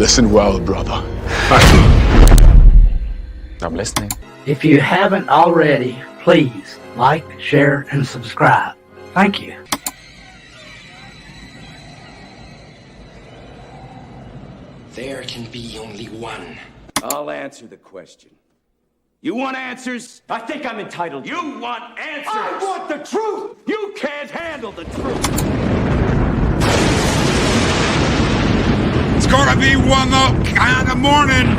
Listen well, brother. I'm listening. If you haven't already, please like, share, and subscribe. Thank you. There can be only one. I'll answer the question. You want answers? I think I'm entitled. You want answers? I want the truth! You can't handle the truth! It's gonna be 1 in the morning.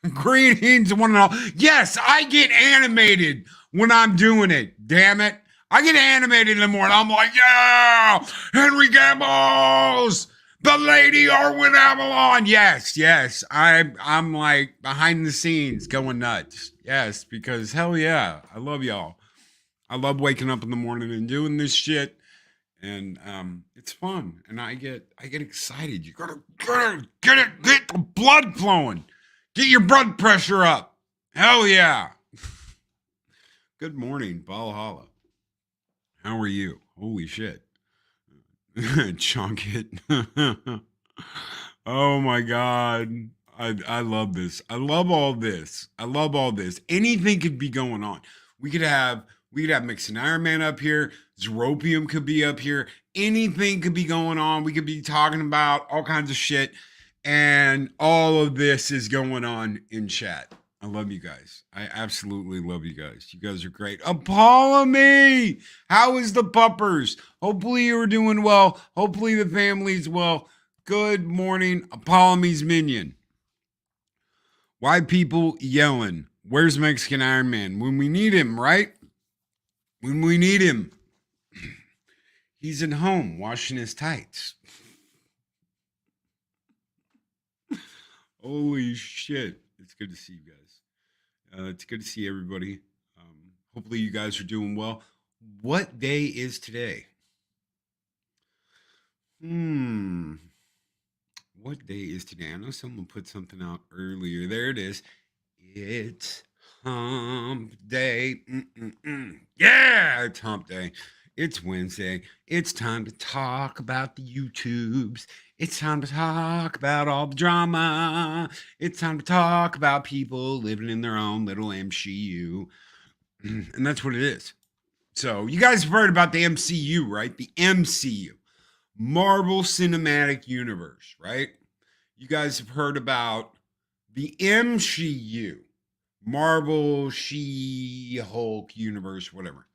Greetings, one and all. Yes, I get animated when I'm doing it. Damn it. I get animated in the morning. I'm like, yeah, Henry Gambles, the lady Arwen Avalon. Yes. I'm like behind the scenes going nuts. Yes, because hell yeah, I love y'all. I love waking up in the morning and doing this shit. And it's fun. And I get excited. You gotta get the blood flowing. Get your blood pressure up. Hell yeah. Good morning, Valhalla. How are you? Holy shit. Chunk it. Oh my God. I love this. I love all this. Anything could be going on. We could have Mixing Iron Man up here. Zeropium could be up here. Anything could be going on. We could be talking about all kinds of shit. And all of this is going on in chat. I love you guys. I absolutely love you guys. You guys are great. Apollo, how is the puppers? Hopefully you are doing well. Hopefully the family's well. Good morning, Apollo's minion. Why people yelling? Where's Mexican Iron Man? When we need him, right? When we need him. He's at home washing his tights. Holy shit. It's good to see you guys. It's good to see everybody. Hopefully you guys are doing well. What day is today? what day is today? I know someone put something out earlier. There it is. It's hump day. Yeah, it's hump day. It's Wednesday. It's time to talk about the YouTubes. It's time to talk about all the drama. It's time to talk about people living in their own little MCU. And that's what it is. So you guys have heard about the MCU, right? The MCU, Marvel Cinematic Universe, right? You guys have heard about the MCU, Marvel She-Hulk Universe, whatever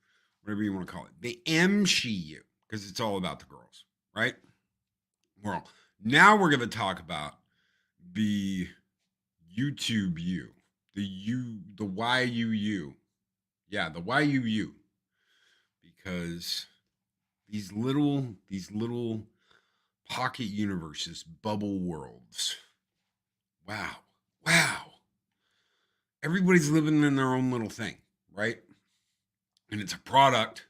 you want to call it. The MCU, because it's all about the girls, right? Well, now we're going to talk about the YouTube U, the YUU. Yeah, the YUU. Because these little pocket universes, bubble worlds. Wow. Everybody's living in their own little thing, right? And it's a product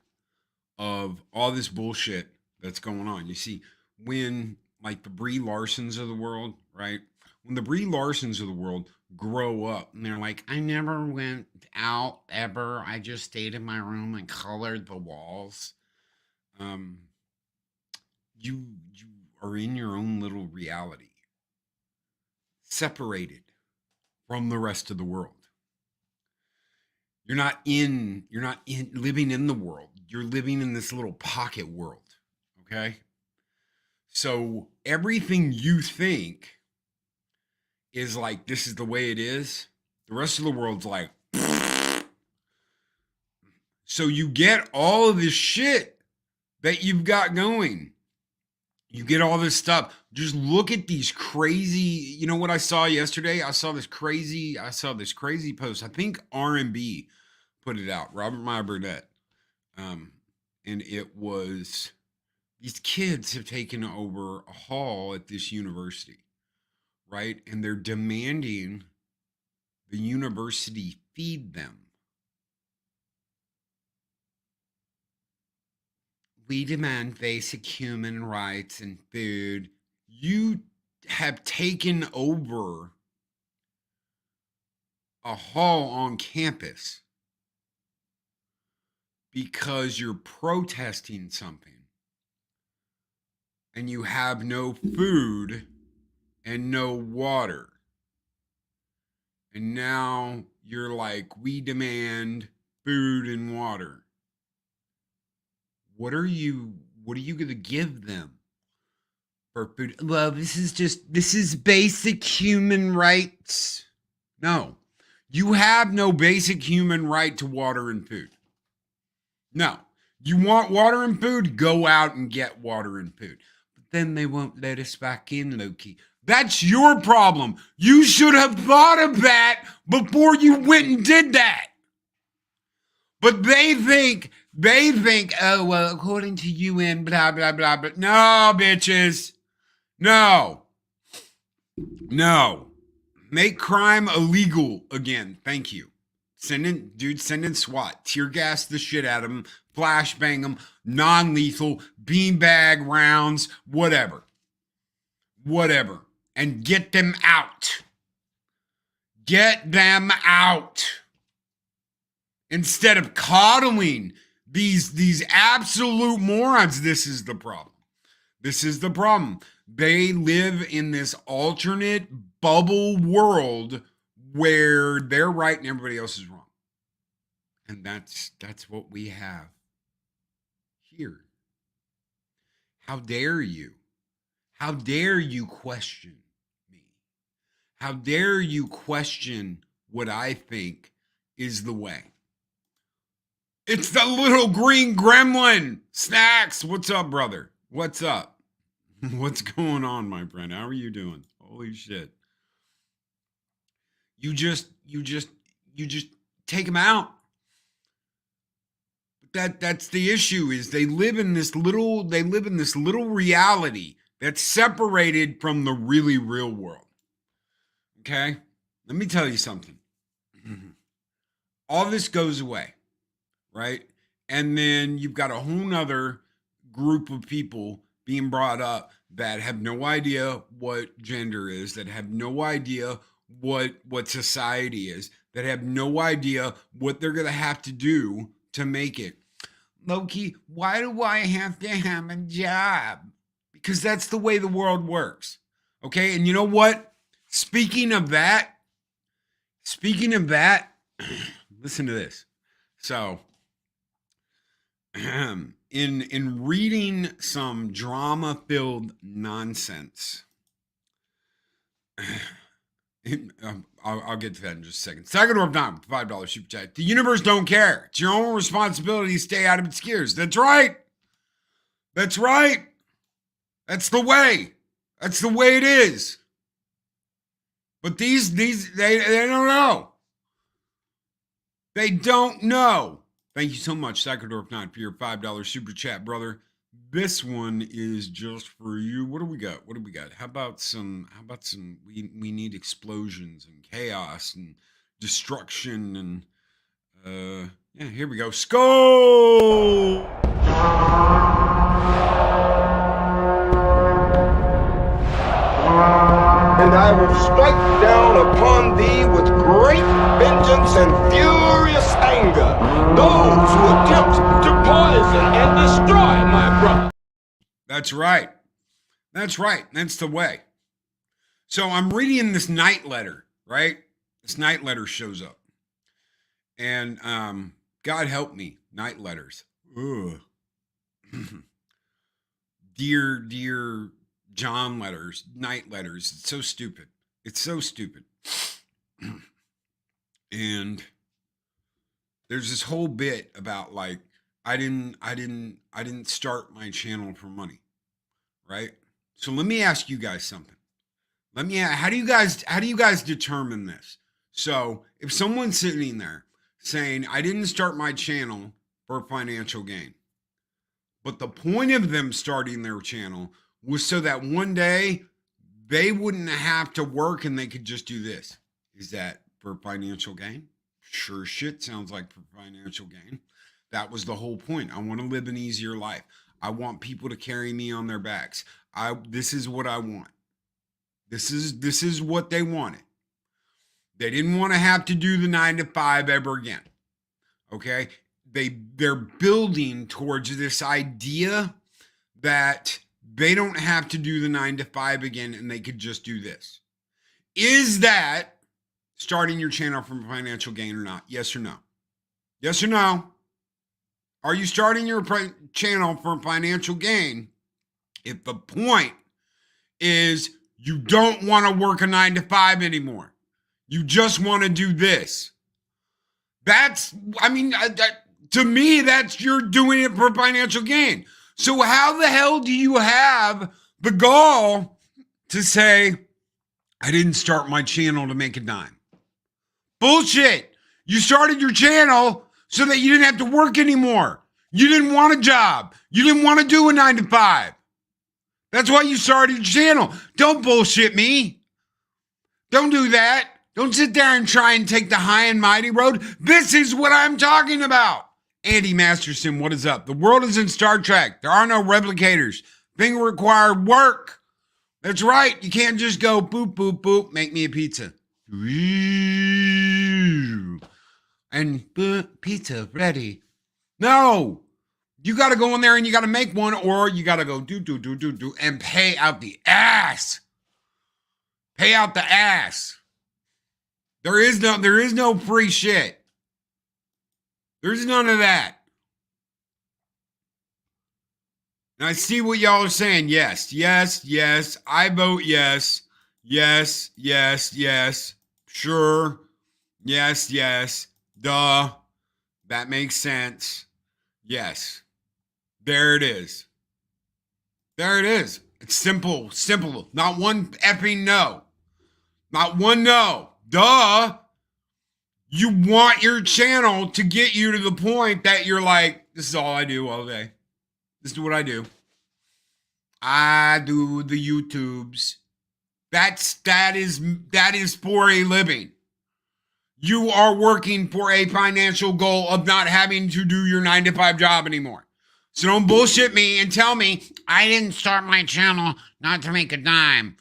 of all this bullshit that's going on. You see, when like the Brie Larsons of the world, right? When the Brie Larsons of the world grow up and they're like, I never went out ever. I just stayed in my room and colored the walls. You are in your own little reality, separated from the rest of the world. You're not living in the world. You're living in this little pocket world. Okay. So everything you think is like, this is the way it is. The rest of the world's like, so you get all of this shit that you've got going. You get all this stuff. Just look at these crazy, you know what I saw yesterday? I saw this crazy post. I think R&B put it out, Robert Meyer Burnett. And it was, these kids have taken over a hall at this university, right? And they're demanding the university feed them. We demand basic human rights and food. You have taken over a hall on campus because you're protesting something and you have no food and no water. And now you're like, we demand food and water. What are you going to give them for food? Well, this is basic human rights. No, you have no basic human right to water and food. No, you want water and food? Go out and get water and food. But then they won't let us back in, Loki. That's your problem. You should have thought of that before you went and did that. But they think, oh, well, according to UN, blah, blah, blah, blah. No, bitches. No. Make crime illegal again. Thank you. Send in SWAT. Tear gas the shit out of them. Flashbang them. Non-lethal. Beanbag rounds. Whatever. And get them out. Instead of coddling these absolute morons. This is the problem. They live in this alternate bubble world where they're right and everybody else is wrong. And that's what we have here. How dare you? How dare you question me? How dare you question what I think is the way? It's the little green gremlin. Snacks. What's up, brother? What's up? What's going on, my friend? How are you doing? Holy shit. You just take them out. That's the issue, is they live in this little reality that's separated from the really real world. Okay? Let me tell you something. All this goes away, right? And then you've got a whole nother group of people being brought up that have no idea what gender is, that have no idea what society is, that have no idea what they're going to have to do to make it. Loki, why do I have to have a job? Because that's the way the world works. Okay? And you know what? Speaking of that, listen to this. So, in reading some drama-filled nonsense, I'll get to that in just a second. Second or not, $5 super chat. The universe don't care. It's your own responsibility to stay out of its gears. That's right. That's right. That's the way. That's the way it is. But these they don't know. They don't know. Thank you so much, Sakadorf9, for your $5 super chat, brother. This one is just for you. What do we got? How about some we need explosions and chaos and destruction and yeah, here we go. Skull! And I will strike down upon thee with great vengeance and furious anger those who attempt to poison and destroy my brother. That's right. That's right. That's the way. So I'm reading this night letter, right? This night letter shows up. And God help me, night letters. Ugh. Dear John letters, night letters. It's so stupid. It's so stupid. And there's this whole bit about like I didn't start my channel for money, right? So let me ask you guys something. How do you guys determine this? So if someone's sitting there saying I didn't start my channel for financial gain, but the point of them starting their channel was so that one day they wouldn't have to work and they could just do this. Is that for financial gain? Sure shit sounds like for financial gain. That was the whole point. I want to live an easier life. I want people to carry me on their backs. This is what I want. This is what they wanted. They didn't want to have to do the 9 to 5 ever again. Okay? They're building towards this idea that they don't have to do the 9 to 5 again and they could just do this. Is that starting your channel from financial gain or not? Yes or no? Yes or no? Are you starting your channel for financial gain if the point is you don't want to work a 9 to 5 anymore? You just want to do this. To me, that's you're doing it for financial gain. So how the hell do you have the gall to say, I didn't start my channel to make a dime? Bullshit. You started your channel so that you didn't have to work anymore. You didn't want a job. You didn't want to do a 9 to 5. That's why you started your channel. Don't bullshit me. Don't do that. Don't sit there and try and take the high and mighty road. This is what I'm talking about. Andy Masterson, what is up? The world is in Star Trek. There are no replicators. Things require work. That's right. You can't just go boop, boop, boop, make me a pizza. And pizza ready. No. You got to go in there and you got to make one, or you got to go do and pay out the ass. Pay out the ass. There is no free shit. There's none of that. And I see what y'all are saying. Yes, yes, yes. I vote yes. Yes, yes, yes. Sure. Yes, yes. Duh. That makes sense. Yes. There it is. There it is. It's simple. Simple. Not one effing no. Not one no. Duh. You want your channel to get you to the point that you're like, this is all I do all day. This is what I do. I do the YouTubes. That is for a living. You are working for a financial goal of not having to do your 9 to 5 job anymore. So don't bullshit me and tell me I didn't start my channel not to make a dime.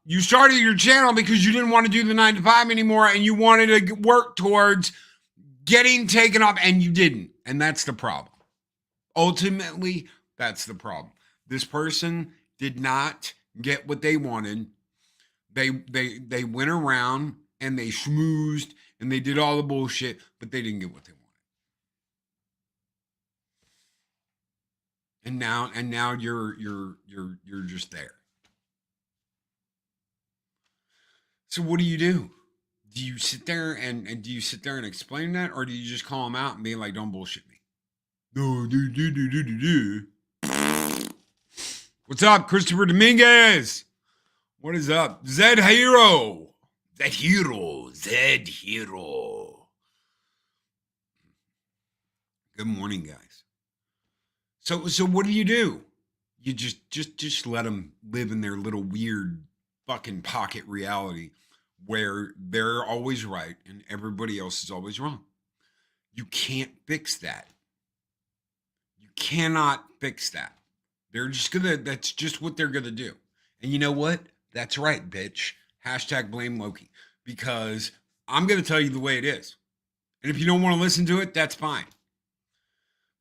You started your channel because you didn't want to do the 9 to 5 anymore and you wanted to work towards getting taken off, and you didn't. And that's the problem. Ultimately, that's the problem. This person did not get what they wanted. They went around and they schmoozed and they did all the bullshit, but they didn't get what they wanted. And now you're just there. So what do? Do you sit there and do you sit there and explain that, or do you just call them out and be like, don't bullshit me? No, do. What's up, Christopher Dominguez? What is up? Zed Hero. Zed Hero. Good morning, guys. So what do? You just let them live in their little weird fucking pocket reality where they're always right and everybody else is always wrong. You can't fix that. You cannot fix that. That's just what they're gonna do. And you know what? That's right, bitch. Hashtag blame Loki. Because I'm gonna tell you the way it is. And if you don't want to listen to it, that's fine.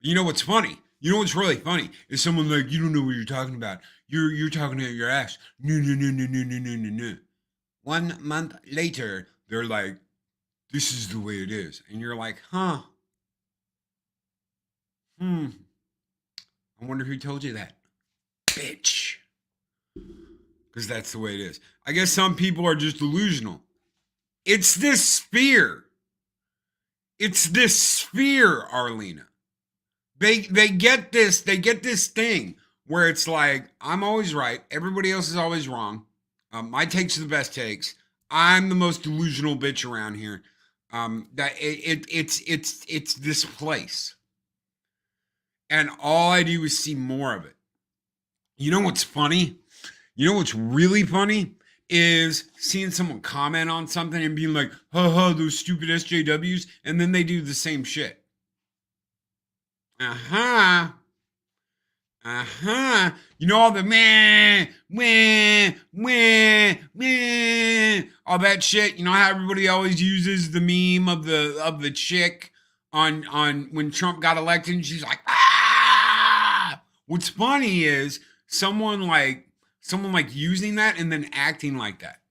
But you know what's funny? You know what's really funny is someone like, you don't know what you're talking about. You're talking to your ass. No. 1 month later, they're like, this is the way it is. And you're like, huh? I wonder who told you that. Bitch. Because that's the way it is. I guess some people are just delusional. It's this sphere. Arlena. They get this thing where it's like, I'm always right. Everybody else is always wrong. My takes are the best takes. I'm the most delusional bitch around here. It's this place. And all I do is see more of it. You know what's funny? You know what's really funny? Is seeing someone comment on something and being like, ha, those stupid SJWs. And then they do the same shit. You know all the meh, all that shit. You know how everybody always uses the meme of the chick on when Trump got elected and she's like, ah. What's funny is someone like using that and then acting like that.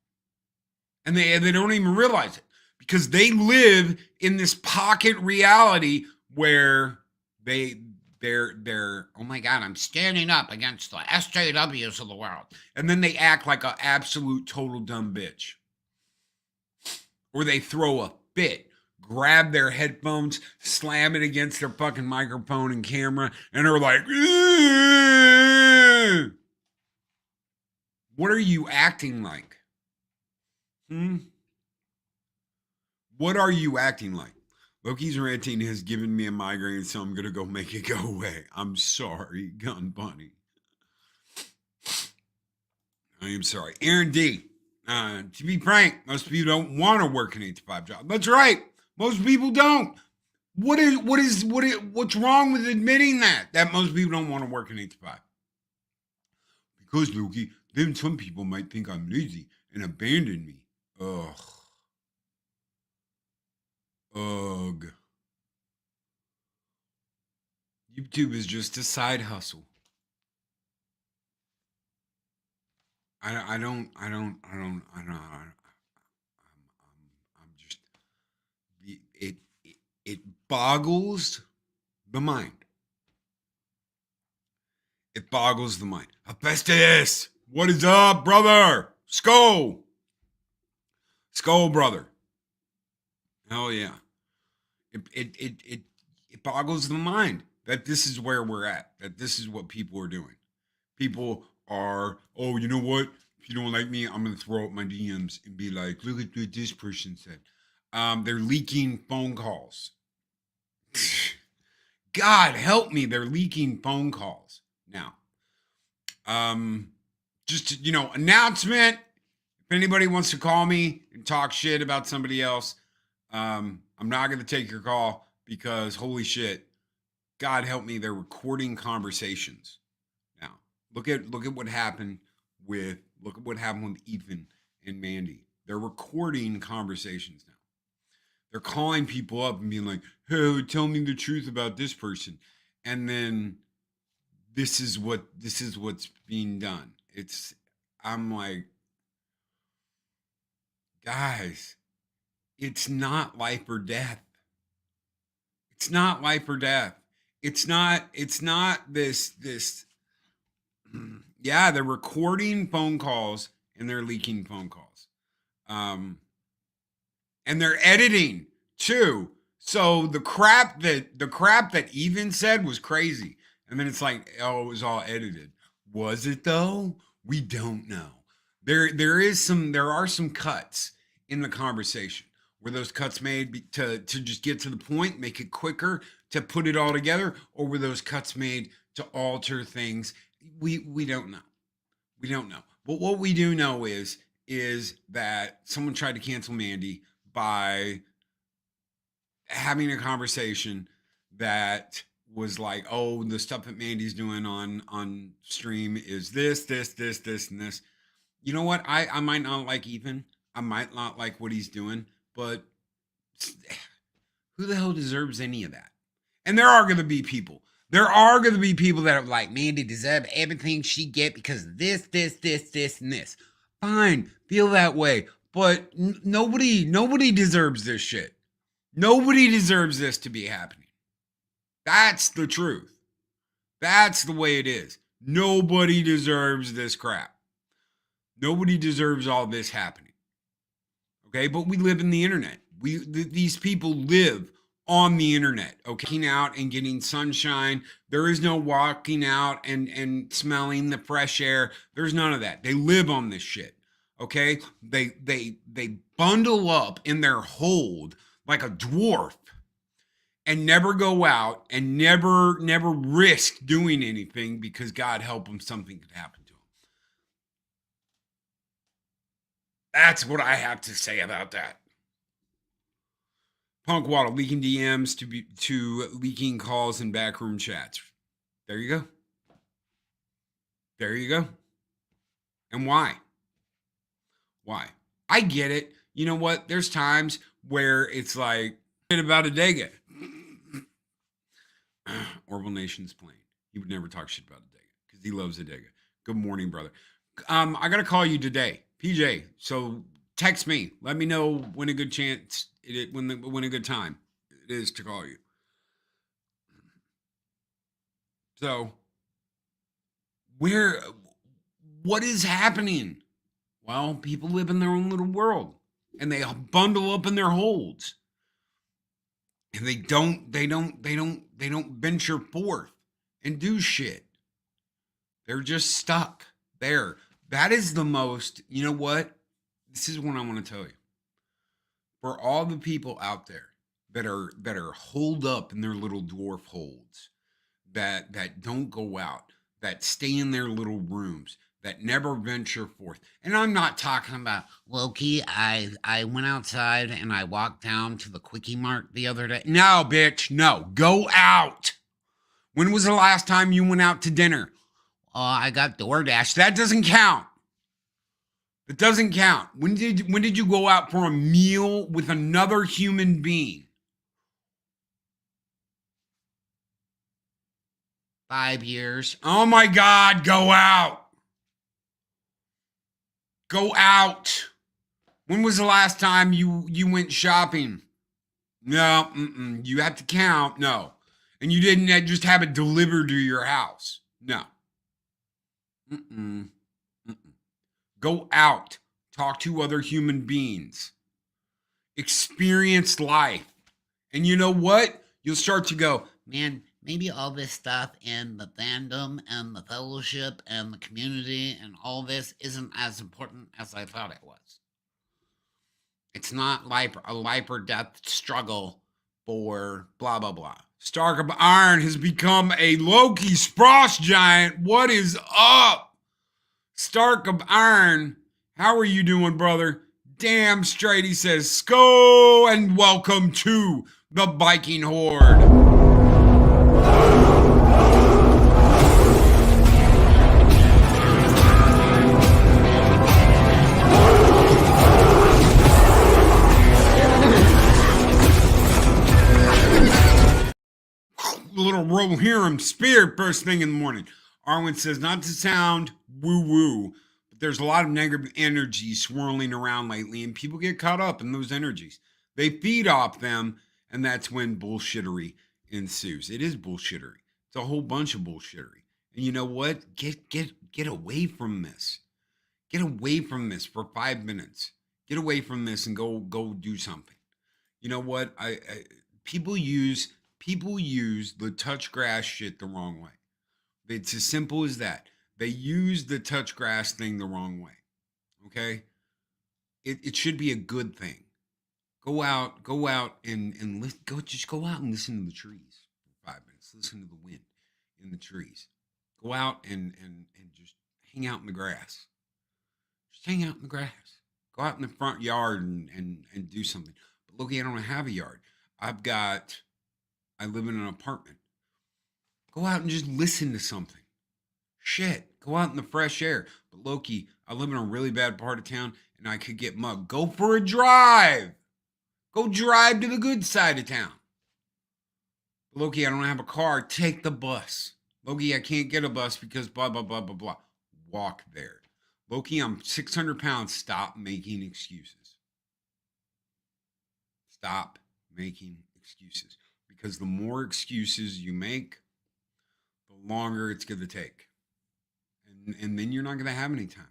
And they don't even realize it because they live in this pocket reality where they're oh my God, I'm standing up against the SJWs of the world. And then they act like an absolute total dumb bitch. Or they throw a fit, grab their headphones, slam it against their fucking microphone and camera, and are like, ugh! What are you acting like? What are you acting like? Loki's ranting has given me a migraine, so I'm going to go make it go away. I'm sorry, Gun Bunny. I am sorry. Aaron D. To be frank, most people don't want to work an 8 to 5 job. That's right. Most people don't. What's wrong with admitting that most people don't want to work an 8 to 5? Because, Loki, then some people might think I'm lazy and abandon me. Ugh. YouTube is just a side hustle. I'm just, it boggles the mind. It boggles the mind. Hephaestus, what is up, brother? Skull, brother. Hell yeah. It boggles the mind that this is where we're at, that this is what people are doing. People are, oh, you know what? If you don't like me, I'm going to throw up my DMs and be like, look at what this person said. They're leaking phone calls. God help me, they're leaking phone calls. Now, just, announcement. If anybody wants to call me and talk shit about somebody else, I'm not going to take your call because holy shit, God help me, they're recording conversations now. Look at what happened with Ethan and Mandy. They're recording conversations now. They're calling people up and being like, "Hey, tell me the truth about this person," and then this is what's being done. I'm like, guys, it's not life or death. It's not life or death. It's not this. Yeah, they're recording phone calls and they're leaking phone calls. And they're editing too. So the crap that Ethan said was crazy. And then it's like, oh, it was all edited. Was it though? We don't know. There are some cuts in the conversation. Were those cuts made to just get to the point, make it quicker, to put it all together, or were those cuts made to alter things? We don't know. We don't know. But what we do know is that someone tried to cancel Mandy by having a conversation that was like, oh, the stuff that Mandy's doing on stream is this, and this. You know what? I might not like Ethan. I might not like what he's doing, but who the hell deserves any of that? And there are going to be people. There are going to be people that are like, Mandy deserves everything she get because of this, and this. Fine, feel that way. But nobody deserves this shit. Nobody deserves this to be happening. That's the truth. That's the way it is. Nobody deserves this crap. Nobody deserves all this happening. Okay, but we live in the internet. These people live on the internet, okay? Walking out and getting sunshine. There is no walking out and smelling the fresh air. There's none of that. They live on this shit, okay? They bundle up in their hold like a dwarf and never go out and never risk doing anything because God help them, something could happen to them. That's what I have to say about that. Punk Waddle leaking DMs to leaking calls and backroom chats. There you go. There you go. And why? Why? I get it. You know what? There's times where it's like about Adega. Orville Nation's playing. He would never talk shit about Adega because he loves Adega. Good morning, brother. I gotta call you today, PJ. So text me. Let me know when a good chance when a good time it is to call you. So what is happening? Well, people live in their own little world and they bundle up in their holds. And they don't venture forth and do shit. They're just stuck there. That is the most, you know what? This is what I want to tell you. For all the people out there that are holed up in their little dwarf holds, that don't go out, that stay in their little rooms, that never venture forth. And I'm not talking about, Loki, I went outside and I walked down to the Quickie Mart the other day. No, bitch, no. Go out. When was the last time you went out to dinner? I got DoorDash. That doesn't count. It doesn't count. When did you go out for a meal with another human being? 5 years. Oh my God, go out. Go out. When was the last time you went shopping? No, you have to count. No. And you didn't just have it delivered to your house. No. Go out. Talk to other human beings. Experience life. And you know what? You'll start to go, man, maybe all this stuff and the fandom and the fellowship and the community and all this isn't as important as I thought it was. It's not a life or death struggle for blah, blah, blah. Stark of Iron has become a Loki Spross giant. What is up? Stark of Iron, how are you doing, brother? Damn straight, he says, Sko and welcome to the Viking Horde. little Rohirrim spear first thing in the morning. Arwen says, not to sound woo-woo, but there's a lot of negative energy swirling around lately, and people get caught up in those energies. They feed off them, and that's when bullshittery ensues. It is bullshittery. It's a whole bunch of bullshittery. And you know what? Get away from this. Get away from this for 5 minutes. Get away from this and go do something. You know what? People use the touch grass shit the wrong way. It's as simple as that. They use the touch grass thing the wrong way. Okay? It should be a good thing. Go out and just go out and listen to the trees for 5 minutes. Listen to the wind in the trees. Go out and just hang out in the grass. Just hang out in the grass. Go out in the front yard and do something. But Loki, I don't have a yard. I live in an apartment. Go out and just listen to something. Shit. Go out in the fresh air. But Loki, I live in a really bad part of town and I could get mugged. Go for a drive. Go drive to the good side of town. Loki, I don't have a car. Take the bus. Loki, I can't get a bus because blah, blah, blah, blah, blah. Walk there. Loki, I'm 600 pounds. Stop making excuses. Stop making excuses. Because the more excuses you make, the longer it's going to take. And then you're not going to have any time.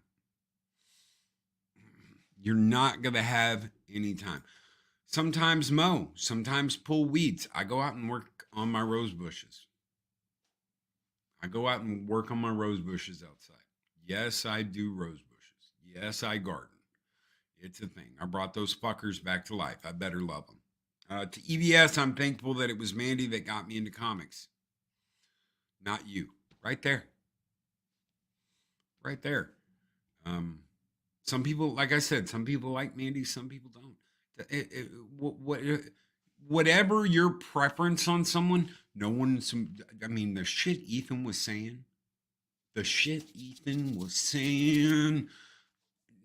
You're not going to have any time. Sometimes mow, sometimes pull weeds. I go out and work on my rose bushes. Outside. Yes, I do rose bushes. Yes, I garden. It's a thing. I brought those fuckers back to life. I better love them. To EVS, I'm thankful that it was Mandy that got me into comics. Not you. Right there. Right there. Some people, like I said, some people like Mandy, some people don't. Whatever your preference on someone, the shit Ethan was saying,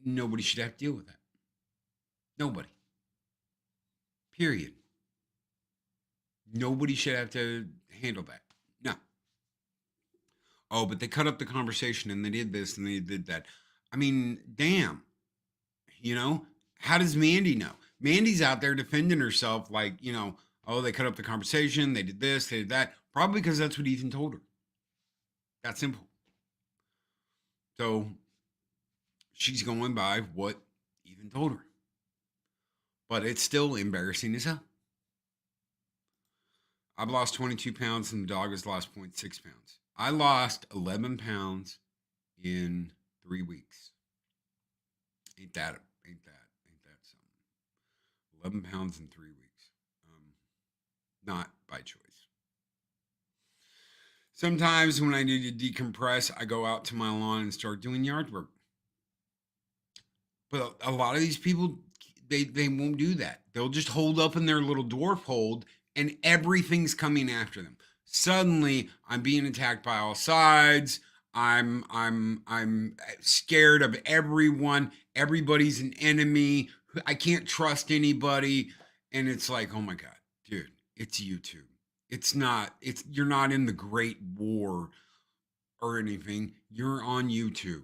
nobody should have to deal with that. Nobody. Period. Nobody should have to handle that. No. Oh, but they cut up the conversation and they did this and they did that. I mean, damn. You know, how does Mandy know? Mandy's out there defending herself like, you know, oh, they cut up the conversation. They did this, they did that. Probably because that's what Ethan told her. That simple. So she's going by what Ethan told her. But it's still embarrassing as hell. I've lost 22 pounds and the dog has lost 0.6 pounds. I lost 11 pounds in 3 weeks. Ain't that something? 11 pounds in 3 weeks. Not by choice. Sometimes when I need to decompress, I go out to my lawn and start doing yard work. But a lot of these people, they won't do that. They'll just hold up in their little dwarf hold and everything's coming after them. Suddenly, I'm being attacked by all sides. I'm scared of everyone. Everybody's an enemy. I can't trust anybody. And it's like, oh my God, dude, it's YouTube. You're not in the Great War or anything. You're on YouTube.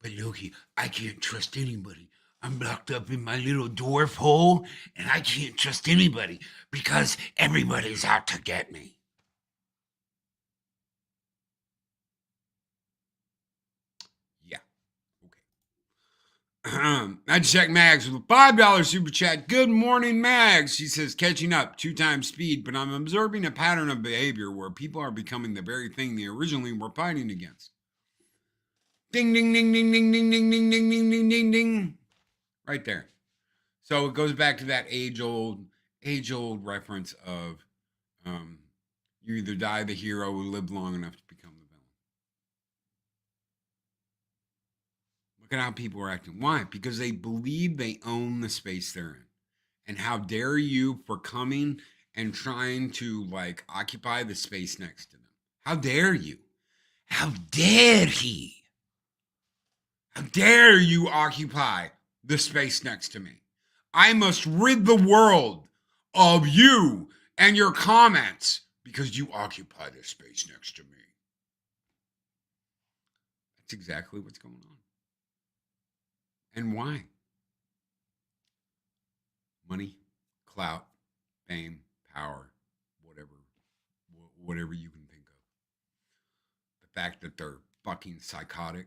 But Loki, I can't trust anybody. I'm locked up in my little dwarf hole and I can't trust anybody because everybody's out to get me. I check Mags with a $5 super chat. Good morning, Mags. She says, catching up 2 times speed, but I'm observing a pattern of behavior where people are becoming the very thing they originally were fighting against. Ding, ding, ding, ding, ding, ding, ding, ding, ding, ding, ding, ding, ding. Right there. So it goes back to that age-old reference of you either die the hero or live long enough to become the villain. Look at how people are acting. Why? Because they believe they own the space they're in. And how dare you for coming and trying to occupy the space next to them? How dare you? How dare he? How dare you occupy the space next to me? I must rid the world of you and your comments because you occupy the space next to me. That's exactly what's going on. And why? Money, clout, fame, power, whatever you can think of. The fact that they're fucking psychotic.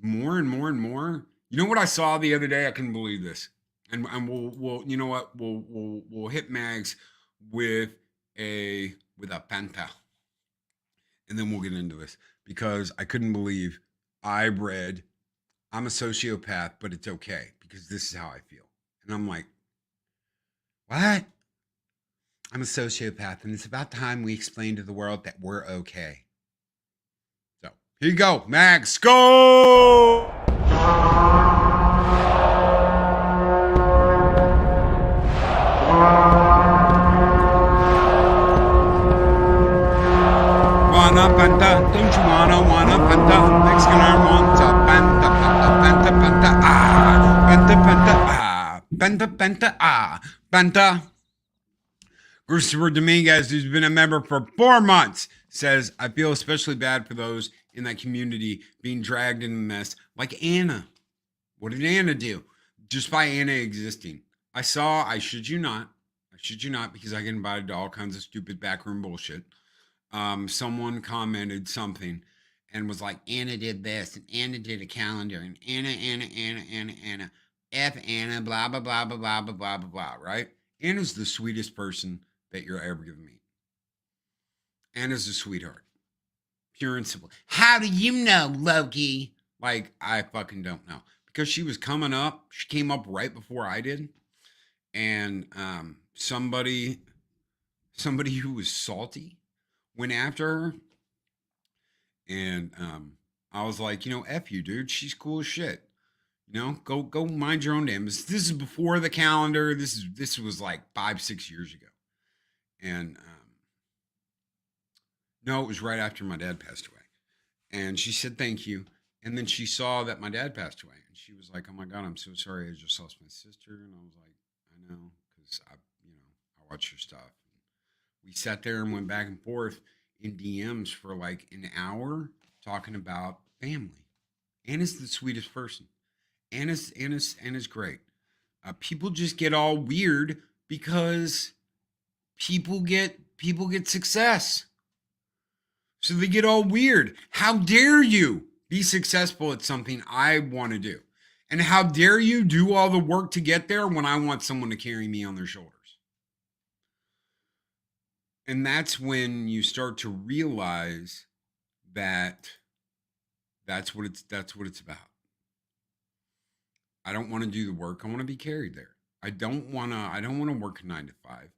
More and more and more. You know what I saw the other day? I couldn't believe this. And we'll you know what? We'll hit Mags with a Fanta. And then we'll get into this because I couldn't believe I read I'm a sociopath, but it's okay because this is how I feel. And I'm like, what? I'm a sociopath, and it's about time we explain to the world that we're okay. So here you go, Max, go! Wanna Fanta, don't you wanna Fanta? Mexican arm wants a Fanta, Fanta, Fanta, ah, Fanta, Fanta, ah, Fanta, Fanta, ah, Fanta. Christopher Dominguez, who's been a member for 4 months, says, I feel especially bad for those in that community being dragged in the mess, like Anna. What did Anna do? Just by Anna existing. I shit you not, because I get invited to all kinds of stupid backroom bullshit. Someone commented something and was like, Anna did this, and Anna did a calendar, and Anna, F Anna, blah, blah, blah, blah, blah, blah, blah, blah, blah, right? Anna's the sweetest person that you're ever going to meet. Anna's a sweetheart. Pure and simple. How do you know, Loki? Like, I fucking don't know. Because she was coming up. She came up right before I did. And somebody who was salty went after her. And I was like, F you, dude. She's cool as shit. Go mind your own damn business. This is before the calendar. This was like 5-6 years ago. And no, it was right after my dad passed away. And she said thank you. And then she saw that my dad passed away. And she was like, oh my God, I'm so sorry. I just lost my sister. And I was like, I know, because I watch your stuff. And we sat there and went back and forth in DMs for like an hour talking about family. Anna's the sweetest person. Anna's great. People just get all weird because people get success. So they get all weird. How dare you be successful at something I want to do? And how dare you do all the work to get there when I want someone to carry me on their shoulders? And that's when you start to realize that that's what it's about. I don't want to do the work. I want to be carried there. I don't want to work 9 to 5.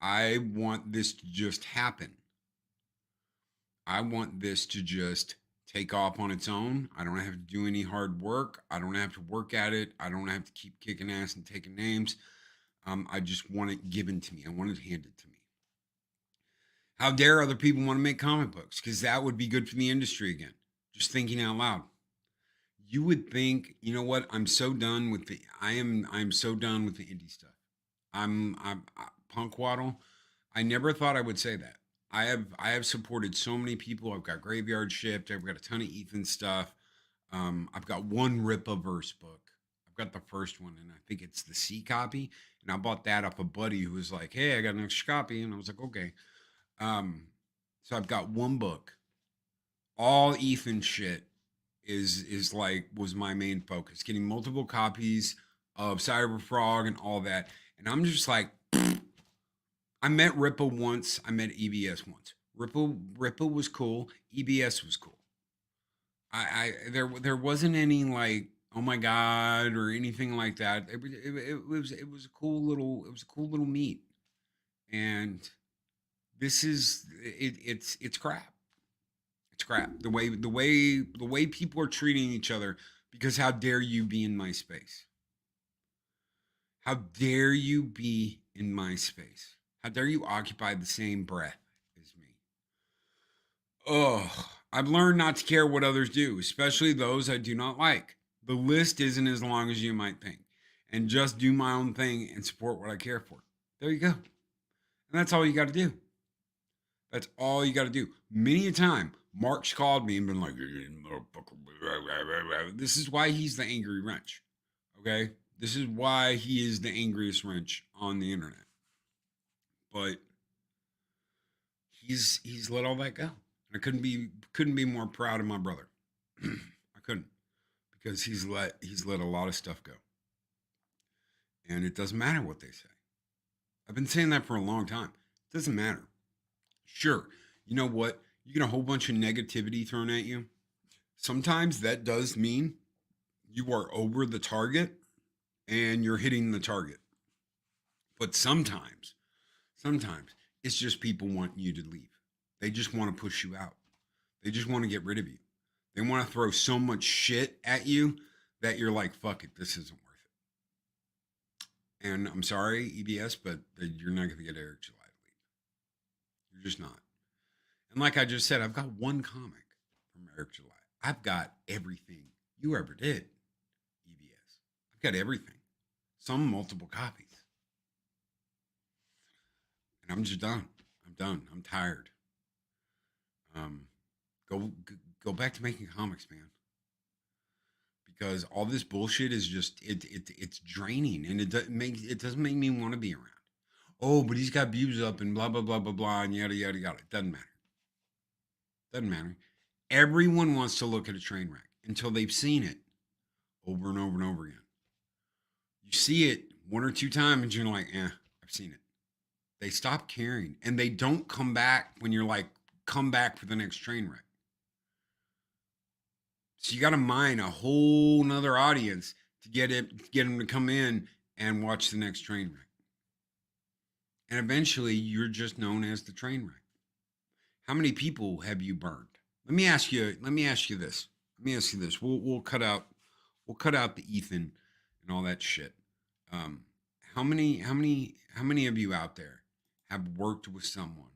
I want this to just happen. I want this to just take off on its own. I don't have to do any hard work. I don't have to work at it. I don't have to keep kicking ass and taking names. I just want it given to me. I want it handed to me. How dare other people want to make comic books? Because that would be good for the industry again. Just thinking out loud. You would think, you know what? I'm so done with I'm so done with the indie stuff. I'm punk waddle. I never thought I would say that. I have supported so many people. I've got Graveyard Shift. I've got a ton of Ethan stuff. I've got one Rip-A-Verse book. I've got the first one, and I think it's the C copy. And I bought that off a buddy who was like, hey, I got an extra copy. And I was like, okay. So I've got one book. All Ethan shit was my main focus. Getting multiple copies of Cyberfrog and all that. And I'm just like, I met Ripple once. I met EBS once. Ripple was cool. EBS was cool. There wasn't any like, oh my God, or anything like that. It was a cool little meet. And this is it's crap. It's crap. The way people are treating each other, because how dare you be in my space? How dare you be in my space? How dare you occupy the same breath as me? Oh, I've learned not to care what others do, especially those I do not like. The list isn't as long as you might think. And just do my own thing and support what I care for. There you go. And that's all you got to do. That's all you got to do. Many a time, Mark's called me and been like, this is why he's the angry wrench. Okay? This is why he is the angriest wrench on the internet. But he's let all that go. I couldn't be more proud of my brother. I couldn't, because he's let a lot of stuff go. And it doesn't matter what they say. I've been saying that for a long time. It doesn't matter. Sure, you know what? You get a whole bunch of negativity thrown at you. Sometimes that does mean you are over the target and you're hitting the target. But sometimes it's just people wanting you to leave. They just want to push you out. They just want to get rid of you. They want to throw so much shit at you that you're like, fuck it, this isn't worth it. And I'm sorry, EBS, but you're not going to get Eric July to leave. You're just not. And like I just said, I've got one comic from Eric July. I've got everything you ever did, EBS. I've got everything. Some multiple copies. And I'm just done. I'm done. I'm tired. Go back to making comics, man. Because all this bullshit is just it's draining, and it doesn't make me want to be around. Oh, but he's got views up and blah blah blah blah blah and yada yada yada. It doesn't matter. Doesn't matter. Everyone wants to look at a train wreck until they've seen it over and over and over again. You see it one or two times and you're like, I've seen it. They stop caring, and they don't come back when you're like, come back for the next train wreck. So you got to mine a whole nother audience to get them to come in and watch the next train wreck. And eventually you're just known as the train wreck. How many people have you burned? Let me ask you this. We'll cut out the Ethan and all that shit. How many of you out there have worked with someone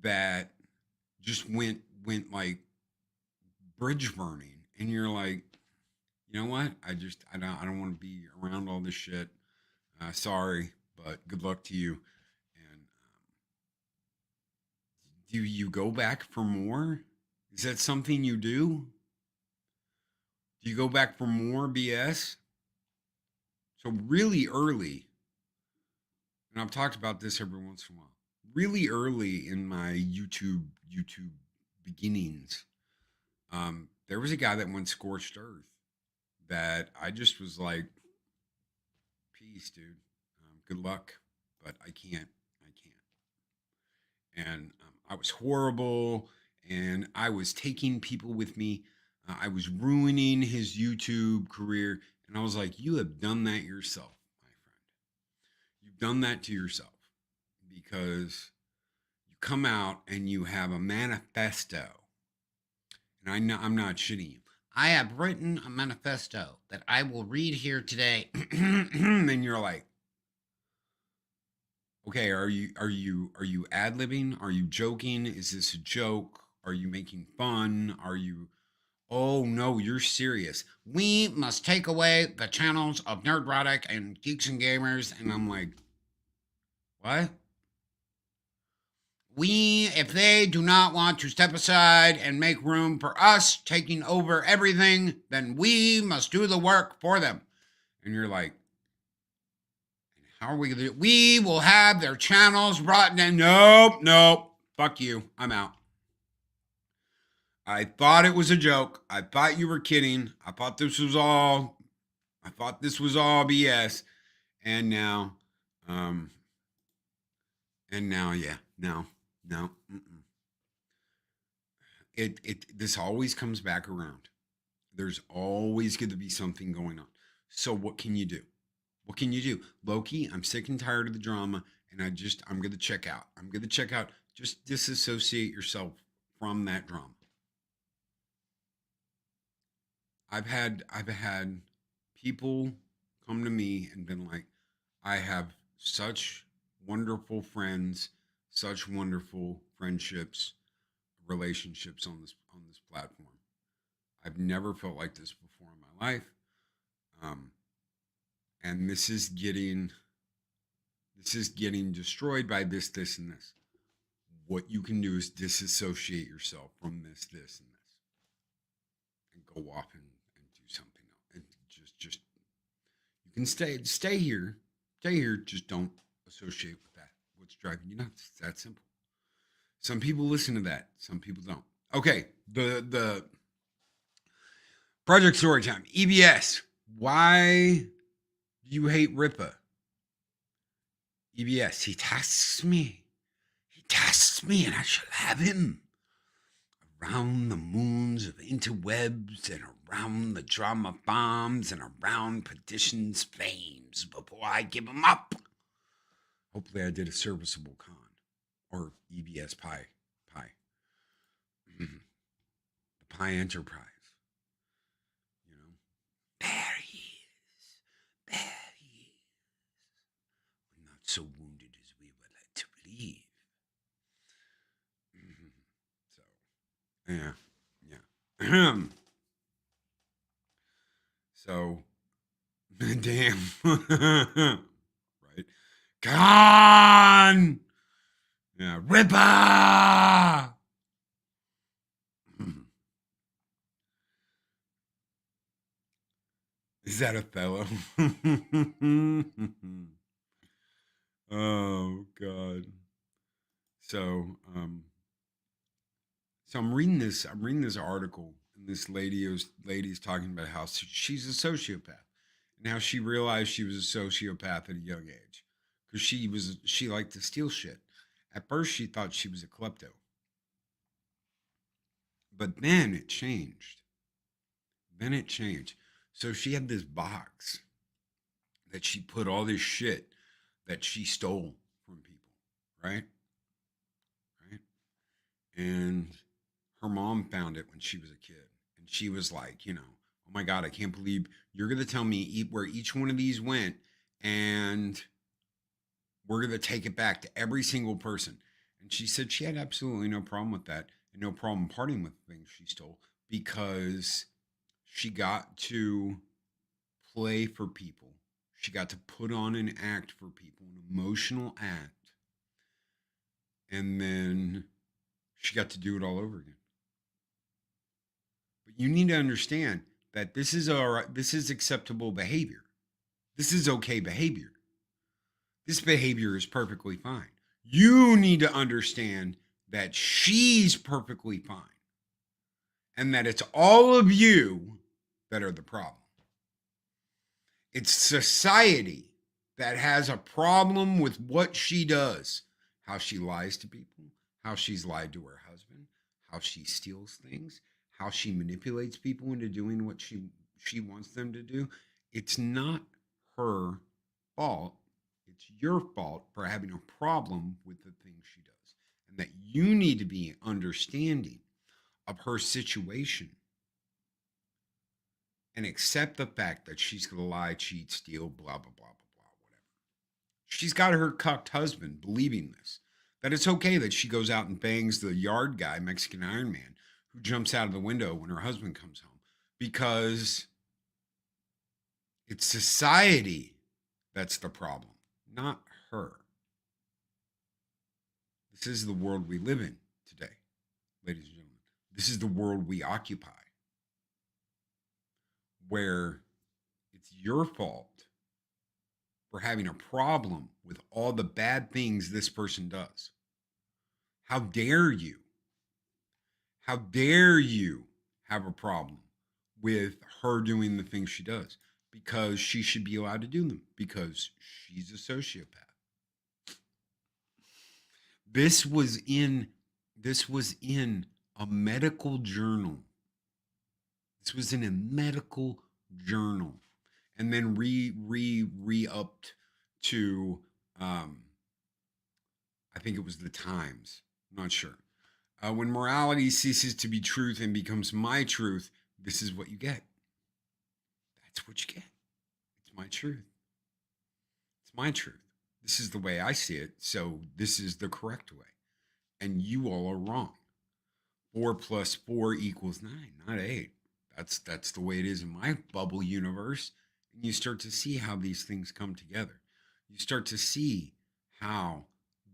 that just went like bridge burning, and you're like, you know what? I don't want to be around all this shit. Sorry, but good luck to you. And do you go back for more? Is that something you do? Do you go back for more BS? So really early, and I've talked about this every once in a while, really early in my YouTube beginnings, there was a guy that went scorched earth that I just was like, peace, dude. Good luck, but I can't. And I was horrible, and I was taking people with me. I was ruining his YouTube career. And I was like, you have done that yourself, my friend. You've done that to yourself, because you come out and you have a manifesto. And I'm not shitting you. I have written a manifesto that I will read here today. And you're like, okay, are you ad-libbing? Are you joking? Is this a joke? Are you making fun? Are you, oh no, you're serious. We must take away the channels of Nerdrotic and Geeks and Gamers. And I'm like, what? If they do not want to step aside and make room for us taking over everything, then we must do the work for them. And you're like, how are we going to do it? We will have their channels brought in. Nope. Fuck you. I'm out. I thought it was a joke. I thought you were kidding. I thought this was all BS. And now, yeah, no. This always comes back around. There's always going to be something going on. So what can you do? What can you do? Loki, I'm sick and tired of the drama, and I'm going to check out. Just disassociate yourself from that drama. I've had people come to me and been like, I have such wonderful friends, such wonderful friendships, relationships on this platform. I've never felt like this before in my life. And this is getting This is getting destroyed by this, and this. What you can do is disassociate yourself from this, and this, and go off and do something else. And just you can stay here, just don't associate with that. What's driving you nuts? It's that simple. Some people listen to that, some people don't. Okay, the Project Storytime, EBS. Why do you hate Ripa? EBS, he tasks me. He tasks me, and I shall have him. Around the moons of interwebs, and around the drama bombs, and around petitions flames before I give him up. Hopefully I did a serviceable con. Or EBS Pi. The Pi Enterprise. You know? There he is. There he is. We're not so wounded as we were led to believe. So, yeah. So, damn. Right? Con! Yeah, Ripper! Is that Othello? Oh God. So I'm reading this article, and this lady's talking about how she's a sociopath and how she realized she was a sociopath at a young age because she liked to steal shit. At first she thought she was a klepto. But then it changed. So she had this box that she put all this shit that she stole from people, right? And her mom found it when she was a kid. And she was like, oh my God, I can't believe you're going to tell me where each one of these went, and we're going to take it back to every single person. And she said she had absolutely no problem with that, and no problem parting with things she stole, because she got to play for people. She got to put on an act for people, an emotional act. And then she got to do it all over again. But you need to understand that this is acceptable behavior. This is okay behavior. This behavior is perfectly fine. You need to understand that she's perfectly fine, and that it's all of you that are the problem. It's society that has a problem with what she does, how she lies to people, how she's lied to her husband, how she steals things, how she manipulates people into doing what she wants them to do. It's not her fault. It's your fault for having a problem with the things she does, and that you need to be understanding of her situation and accept the fact that she's going to lie, cheat, steal, blah, blah, blah, blah, blah, whatever. She's got her cucked husband believing this, that it's okay that she goes out and bangs the yard guy, Mexican Iron Man, who jumps out of the window when her husband comes home, because it's society that's the problem, not her. This is the world we live in today, ladies and gentlemen. This is the world we occupy, where it's your fault for having a problem with all the bad things this person does. How dare you? How dare you have a problem with her doing the things she does? Because she should be allowed to do them, because she's a sociopath. This was in a medical journal. This was in a medical journal, and then re-upped to, I think it was the Times. I'm not sure. When morality ceases to be truth and becomes my truth, this is what you get. That's what you get. It's my truth. It's my truth. This is the way I see it, so this is the correct way. And you all are wrong. 4 + 4 = 9, not 8. That's the way it is in my bubble universe. And you start to see how these things come together. You start to see how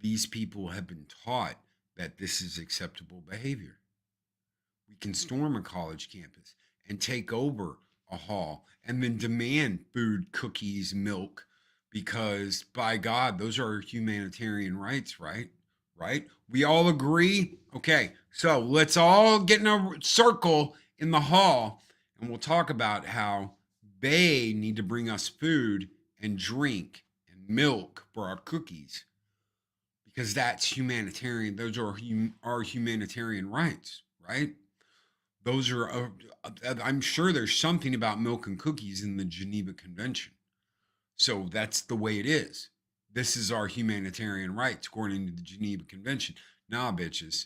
these people have been taught that this is acceptable behavior. We can storm a college campus and take over a hall and then demand food, cookies, milk, because by God, those are humanitarian rights, right? Right? We all agree? Okay, so let's all get in a circle in the hall and we'll talk about how they need to bring us food and drink and milk for our cookies because that's humanitarian. Those are our humanitarian rights, right? Those are, I'm sure there's something about milk and cookies in the Geneva Convention. So that's the way it is. This is our humanitarian rights according to the Geneva Convention. Nah, bitches.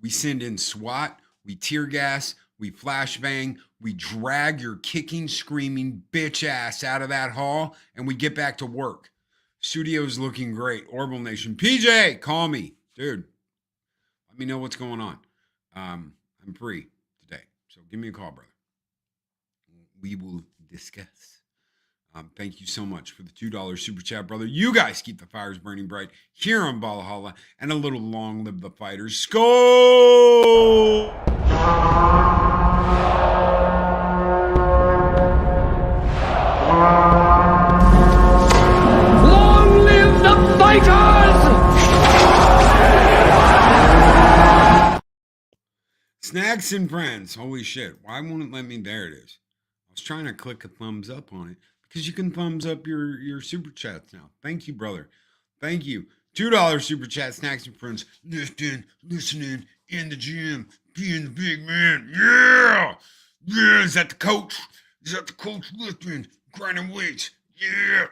We send in SWAT, we tear gas, we flashbang, we drag your kicking, screaming bitch ass out of that hall, and we get back to work. Studio's looking great. Orbital Nation. PJ, call me. Dude, let me know what's going on. I'm free today, so give me a call, brother. We will discuss. Thank you so much for the $2 super chat, brother. You guys keep the fires burning bright here on Valhalla, and a little long live the fighters. Skull! Long live the fighters! Snacks and friends. Holy shit. Why won't it let me? There it is. I was trying to click a thumbs up on it because you can thumbs up your super chats now. Thank you, brother. Thank you. $2 super chat, snacks and friends. Listening in the gym, being the big man. Yeah. Yeah. Is that the coach? Is that the coach lifting, grinding weights? Yeah.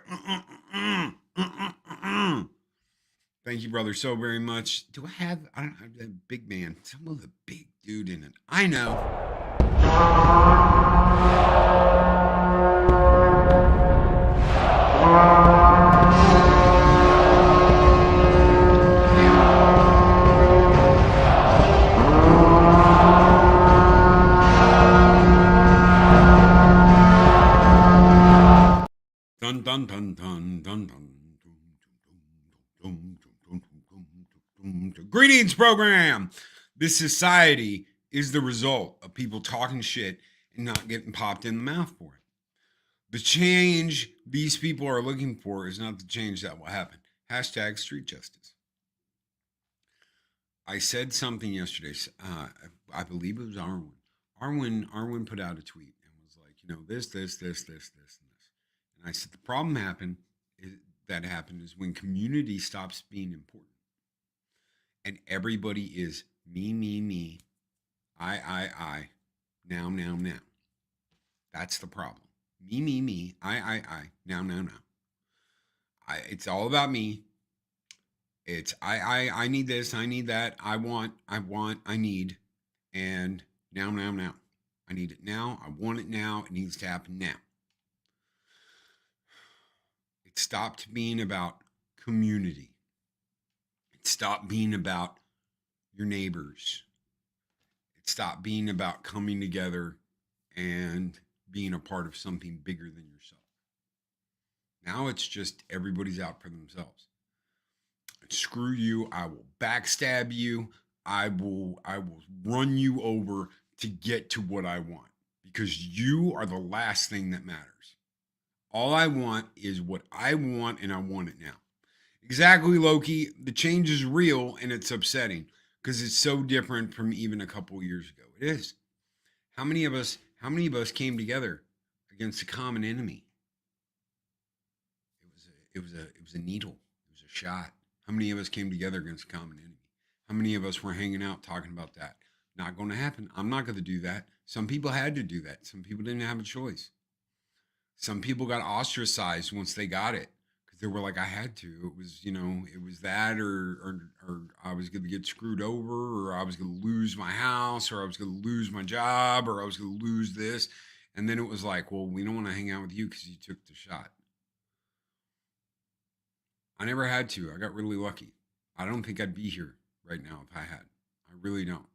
Thank you, brother, so very much. Do I have a big man? Some of the big dude in it. I know. Dun dun dun dun dun dun. Greetings, program. This society is the result of people talking shit and not getting popped in the mouth for it. The change these people are looking for is not the change that will happen. Hashtag street justice. I said something yesterday. I believe it was Arwen. Arwen put out a tweet and was like, this, and this. And I said the problem happened is when community stops being important. And everybody is me, I, now. That's the problem. Me, I, now. It's all about me. It's I need this, I need that, I want, I need, and now. I need it now, I want it now, it needs to happen now. It stopped being about community. It stopped being about your neighbors. It stopped being about coming together and being a part of something bigger than yourself. Now it's just everybody's out for themselves. Screw you. I will backstab you. I will run you over to get to what I want because you are the last thing that matters. All I want is what I want, and I want it now. Exactly, Loki. The change is real, and it's upsetting because it's so different from even a couple of years ago. It is. How many of us came together against a common enemy? It was a needle. It was a shot. How many of us came together against a common enemy? How many of us were hanging out talking about that? Not going to happen. I'm not going to do that. Some people had to do that. Some people didn't have a choice. Some people got ostracized once they got it because they were like, I had to. It was, it was that, or I was going to get screwed over, or I was going to lose my house, or I was going to lose my job, or I was going to lose this. And then it was like, well, we don't want to hang out with you because you took the shot. I never had to. I got really lucky. I don't think I'd be here right now if I had. I really don't.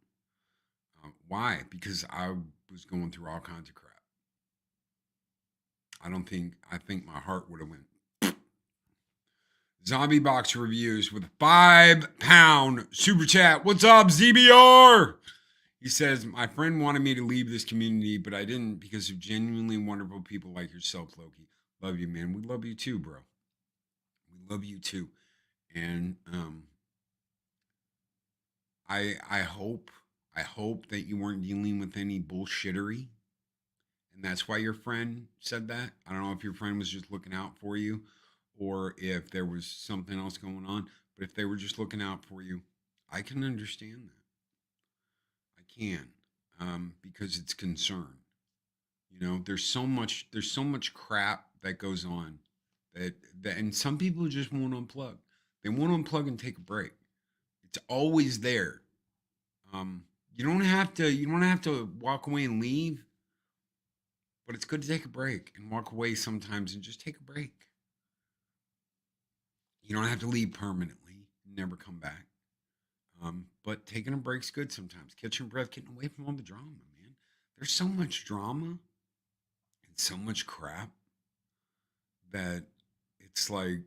Why? Because I was going through all kinds of crap. I think my heart would have went Zombie Box Reviews with a £5 super chat. What's up, ZBR? He says, my friend wanted me to leave this community, but I didn't because of genuinely wonderful people like yourself, Loki. Love you, man. We love you too, bro. We love you too. And I hope that you weren't dealing with any bullshittery. And that's why your friend said that. I don't know if your friend was just looking out for you or if there was something else going on. But if they were just looking out for you, I can understand that. I can, because it's concern. You know, there's so much crap that goes on that and some people just won't unplug. They won't unplug and take a break. It's always there. You don't have to walk away and leave, but it's good to take a break and walk away sometimes and just take a break. You don't have to leave permanently, never come back. But taking a break's good sometimes. Catching your breath, getting away from all the drama, man. There's so much drama and so much crap that it's like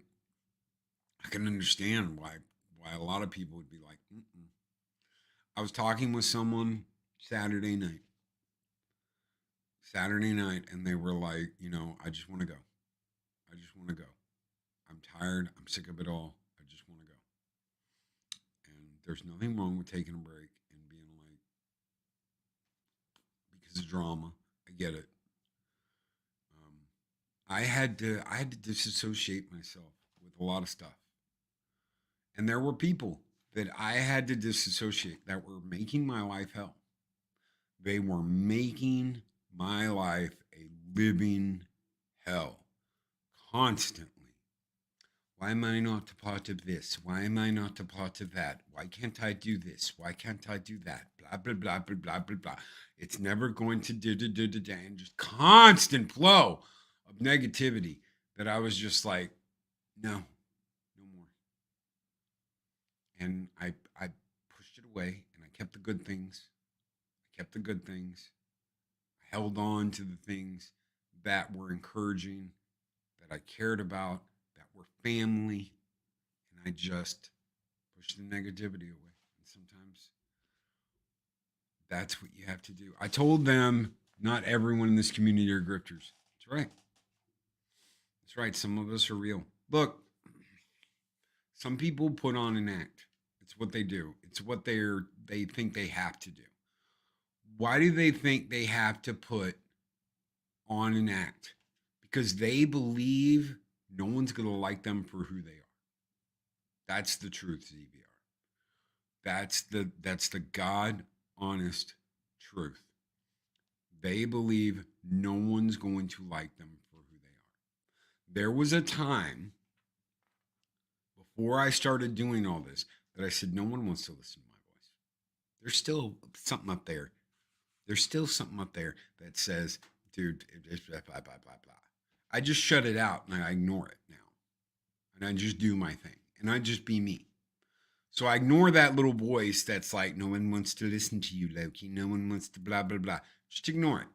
I can understand why a lot of people would be like, mm-mm. I was talking with someone Saturday night, and they were like, you know, I just want to go. I just want to go. I'm tired. I'm sick of it all. I just want to go. And there's nothing wrong with taking a break and being like, because of drama. I get it. I had to disassociate myself with a lot of stuff. And there were people that I had to disassociate that were making my life hell. They were making my life a living hell constantly. Why am I not a part of this? Why am I not a part of that? Why can't I do this? Why can't I do that? Blah, blah, blah, blah, blah, blah, blah. It's never going to and just constant flow of negativity that I was just like, no more. And I pushed it away and I kept the good things. I held on to the things that were encouraging, that I cared about, that were family, and I just pushed the negativity away. And sometimes that's what you have to do. I told them not everyone in this community are grifters. That's right. That's right. Some of us are real. Look, some people put on an act. It's what they do. It's what they think they have to do. Why do they think they have to put on an act? Because they believe no one's going to like them for who they are. That's the truth, ZBR. That's the God honest truth. They believe no one's going to like them for who they are. There was a time before I started doing all this that I said, no one wants to listen to my voice. There's still something up there. There's still something up there that says, dude, it's blah, blah, blah, blah, blah. I just shut it out and I ignore it now. And I just do my thing. And I just be me. So I ignore that little voice that's like, no one wants to listen to you, Loki. No one wants to blah, blah, blah. Just ignore it.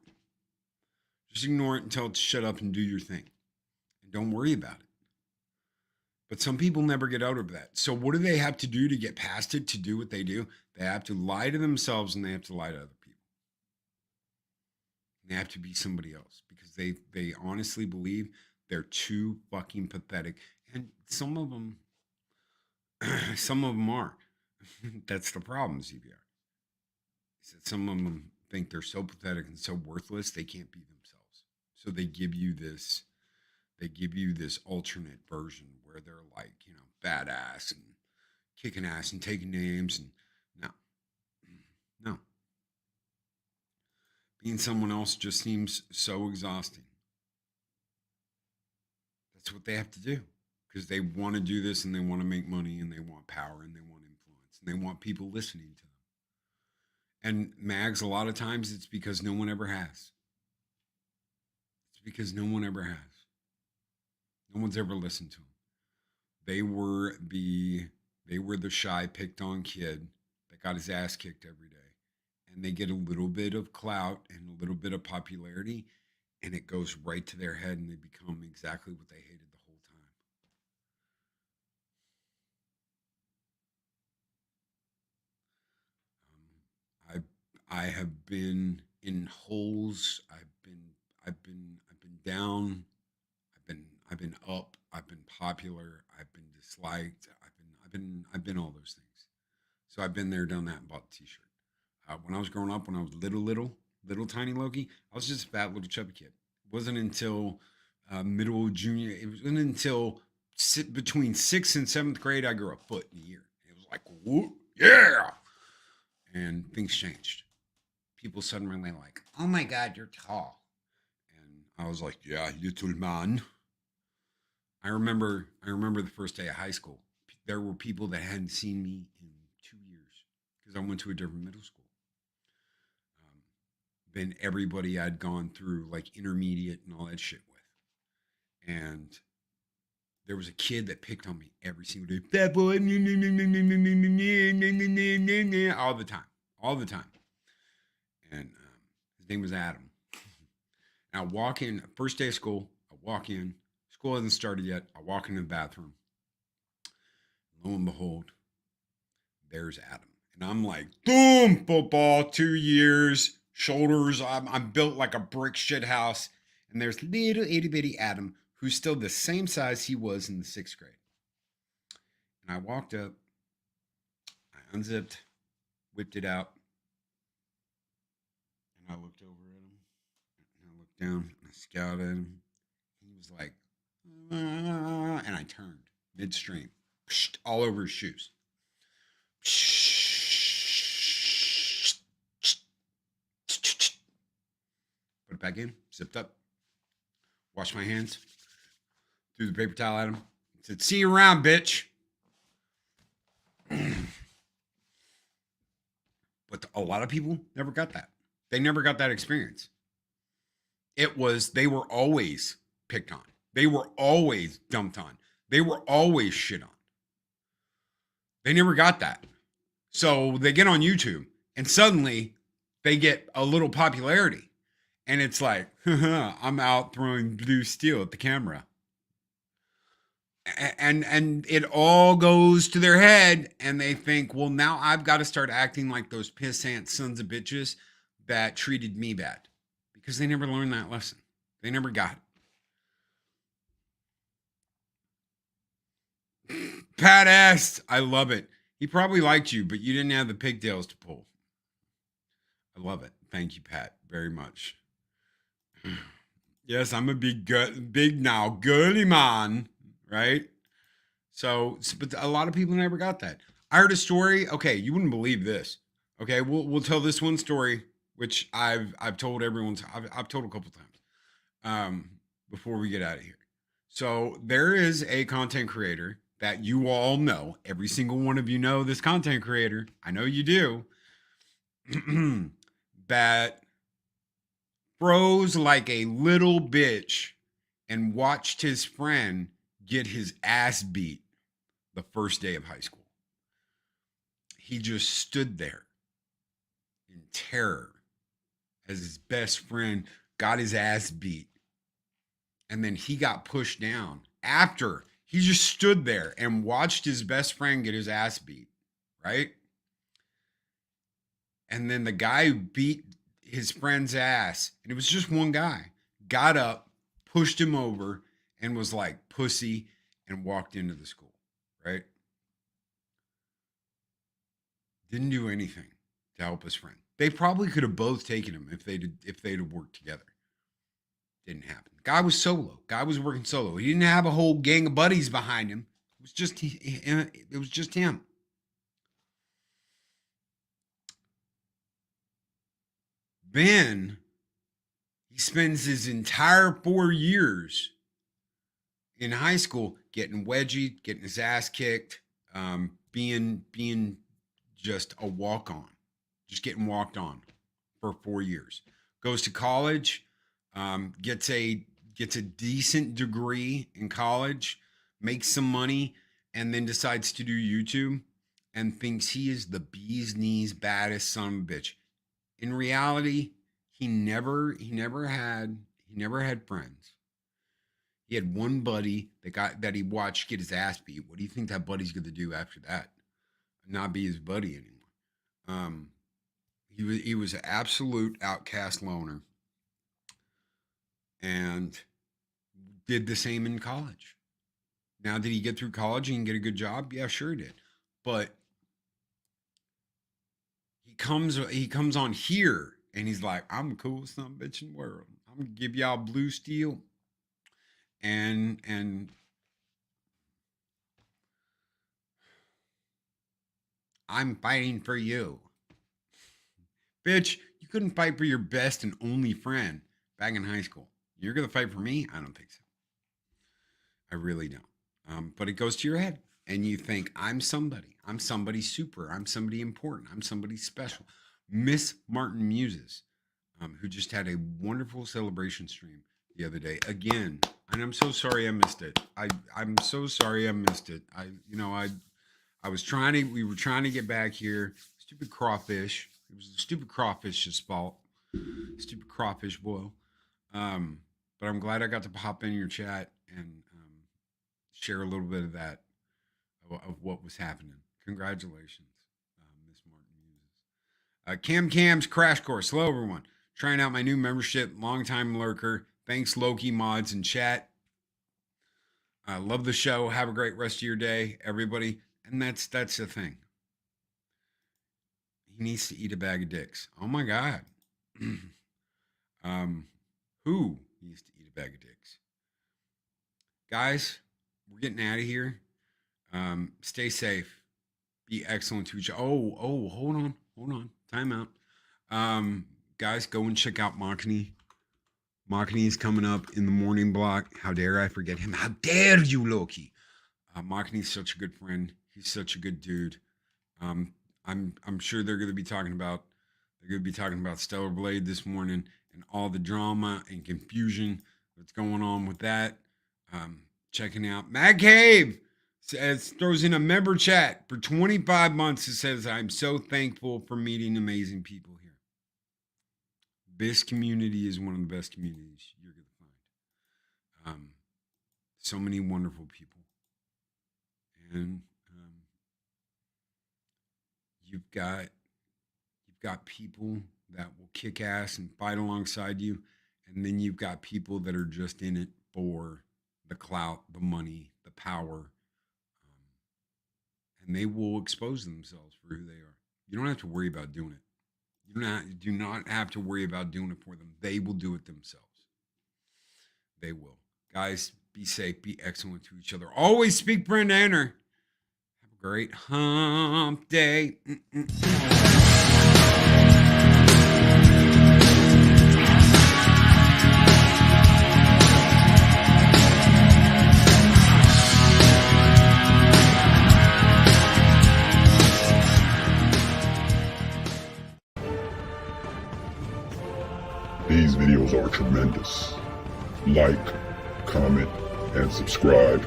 Just ignore it and tell it to shut up and do your thing. And don't worry about it. But some people never get out of that. So what do they have to do to get past it, to do what they do? They have to lie to themselves and they have to lie to other people. They have to be somebody else because they honestly believe they're too fucking pathetic. And some of them are. That's the problem, ZBR. Is that some of them think they're so pathetic and so worthless they can't be themselves. So they give you this alternate version where they're like, you know, badass and kicking ass and taking names and no. Being someone else just seems so exhausting. That's what they have to do because they want to do this and they want to make money and they want power and they want influence and they want people listening to them. And Mags, a lot of times it's because no one ever has. It's because no one ever has. No one's ever listened to them. They were the shy, picked on kid that got his ass kicked every day. And they get a little bit of clout and a little bit of popularity, and it goes right to their head, and they become exactly what they hated the whole time. I have been in holes. I've been down. I've been up. I've been popular. I've been disliked. I've been all those things. So I've been there, done that, and bought the T-shirt. When I was growing up, when I was little tiny Loki, I was just a fat little chubby kid. It wasn't until middle junior. It wasn't until between 6th and 7th grade I grew a foot in a year. It was like, whoop, yeah, and things changed. People suddenly were like, "Oh my God, you're tall," and I was like, "Yeah, little man." I remember the first day of high school. There were people that hadn't seen me in 2 years because I went to a different middle school than everybody I'd gone through like intermediate and all that shit with. And there was a kid that picked on me every single day. Fat boy, all the time. And his name was Adam. And I walk in, first day of school, I walk in, school hasn't started yet. I walk into the bathroom. Lo and behold, there's Adam. And I'm like, boom, football, 2 years, shoulders. I'm built like a brick shit house. And there's little itty bitty Adam, who's still the same size he was in the 6th grade. And I walked up, I unzipped, whipped it out. And I looked over at him. And I looked down and I scowled at him. He was like, and I turned midstream, all over his shoes. Put it back in, zipped up, washed my hands, threw the paper towel at him, said, "See you around, bitch." But a lot of people never got that. They never got that experience. They were always picked on. They were always dumped on. They were always shit on. They never got that. So they get on YouTube and suddenly they get a little popularity. And it's like, I'm out throwing blue steel at the camera. And it all goes to their head and they think, well, now I've got to start acting like those pissant sons of bitches that treated me bad. Because they never learned that lesson. They never got it. Pat asked, I love it. He probably liked you, but you didn't have the pigtails to pull. I love it. Thank you, Pat, very much. Yes, I'm a big now girly man, right? So, but a lot of people never got that. I heard a story. Okay, you wouldn't believe this. Okay, we'll tell this one story, which I've told everyone. I've told a couple times before we get out of here. So there is a content creator that you all know. Every single one of you know this content creator. I know you do. That froze like a little bitch and watched his friend get his ass beat the first day of high school. He just stood there in terror as his best friend got his ass beat. And then he got pushed down after he just stood there and watched his best friend get his ass beat, right? And then the guy who beat his friend's ass, and it was just one guy, got up, pushed him over, and was like pussy and walked into the school, right? Didn't do anything to help his friend. They probably could have both taken him if they'd have worked together. Didn't happen. Guy was solo. Guy was working solo. He didn't have a whole gang of buddies behind him. It was just him. Then he spends his entire 4 years in high school getting wedgied, getting his ass kicked, being just a walk-on, just getting walked on for 4 years. Goes to college, gets a decent degree in college, makes some money, and then decides to do YouTube and thinks he is the bee's knees baddest son of a bitch. In reality, he never had friends. He had one buddy that he watched get his ass beat. What do you think that buddy's going to do after that? Not be his buddy anymore. He was an absolute outcast loner, and did the same in college. Now, did he get through college and get a good job? Yeah, sure he did. But he comes on here and he's like, I'm the coolest son of a bitch in the world. I'm gonna give y'all blue steel. And I'm fighting for you. Bitch, you couldn't fight for your best and only friend back in high school. You're gonna fight for me? I don't think so. I really don't. But it goes to your head and you think, I'm somebody super, I'm somebody important, I'm somebody special. Miss Martin Muses, who just had a wonderful celebration stream the other day. Again, and I'm so sorry I missed it. I'm so sorry I missed it. We were trying to get back here. Stupid crawfish. It was the stupid crawfish's fault. Stupid crawfish boil. But I'm glad I got to pop in your chat and share a little bit of that, of what was happening. Congratulations, Miss Martin Muses. Cam's Crash Course. Hello, everyone. Trying out my new membership. Longtime lurker. Thanks, Loki mods in chat. I love the show. Have a great rest of your day, everybody. And that's the thing. He needs to eat a bag of dicks. Oh my God. Who needs to eat a bag of dicks? Guys, we're getting out of here. Stay safe. Be excellent to each other. Oh, hold on. Time out. Guys, go and check out Machini. Machini is coming up in the morning block. How dare I forget him? How dare you, Loki? Machini's such a good friend. He's such a good dude. I'm sure they're going to be talking about Stellar Blade this morning and all the drama and confusion that's going on with that. Checking out Mad Cave says, throws in a member chat for 25 months. It says, I'm so thankful for meeting amazing people here. This community is one of the best communities you're going to find. So many wonderful people. And you've got people that will kick ass and fight alongside you. And then you've got people that are just in it for the clout, the money, the power. And they will expose themselves for who they are. You don't have to worry about doing it. You do not have to worry about doing it for them. They will do it themselves. They will. Guys, be safe. Be excellent to each other. Always speak Brenda Anner. Have a great hump day. These videos are tremendous. Like, comment, and subscribe,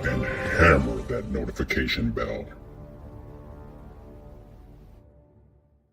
and hammer that notification bell.